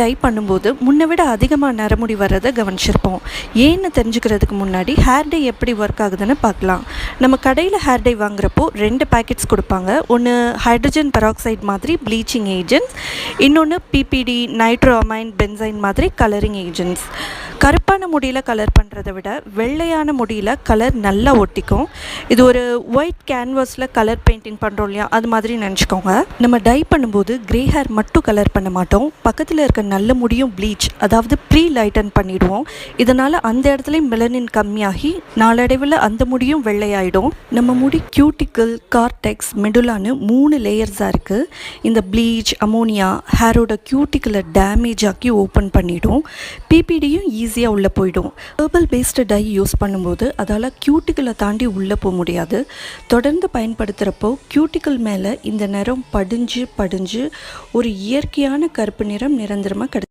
Tie பண்ணும்போது முன்னை விட அதிகமாக நரமுடி வர்றதை கவனிச்சிருப்போம். ஏன்னு தெரிஞ்சுக்கிறதுக்கு முன்னாடி ஹேர் டை எப்படி ஒர்க் ஆகுதுன்னு பார்க்கலாம். நம்ம கடையில் ஹேர் டை வாங்குறப்போ 2 பேக்கெட்ஸ் கொடுப்பாங்க. ஒன்று ஹைட்ரஜன் பெராக்சைடு மாதிரி ப்ளீச்சிங் ஏஜென்ட்ஸ், இன்னொன்று பிபிடி நைட்ரோஅமைன் பென்சைன் மாதிரி கலரிங் ஏஜென்ட்ஸ். கருப்பான முடியில் கலர் பண்ணுறதை விட வெள்ளையான முடியில் கலர் நல்லா ஒட்டிக்கும். இது ஒரு ஒயிட் கேன்வாஸில் கலர் பெயிண்டிங் பண்ணுறோம் இல்லையா, அது மாதிரி நினச்சிக்கோங்க. நம்ம டை பண்ணும்போது கிரே ஹேர் மட்டும் கலர் பண்ண மாட்டோம், பக்கத்தில் இருக்க நல்ல முடியும் ப்ளீச் அதாவது ப்ரீ லைட்டன் பண்ணிவிடுவோம். இதனால் அந்த இடத்துலையும் மெலனின் கம்மியாகி நாளடைவில் அந்த முடியும் வெள்ளையாயிடும். நம்ம முடி கியூட்டிக்கல், கார்டெக்ஸ், மெடுலான்னு 3 லேயர்ஸாக இருக்குது. இந்த ப்ளீச், அமோனியா ஹேரோட கியூட்டிக்கலை டேமேஜ் ஆக்கி ஓப்பன் பண்ணிவிடும். பிபிடியும் ஈஸியாக உள்ளே போயிடும். ஹெர்பல் பேஸ்டு டை யூஸ் பண்ணும்போது அதால் கியூட்டிக்கலை தாண்டி உள்ளே போக முடியாது. தொடர்ந்து பயன்படுத்துகிறப்போ கியூட்டிக்கல் மேலே இந்த நிறம் படிஞ்சு ஒரு இயற்கையான கருப்பு நிறம் நிரந்தரமாக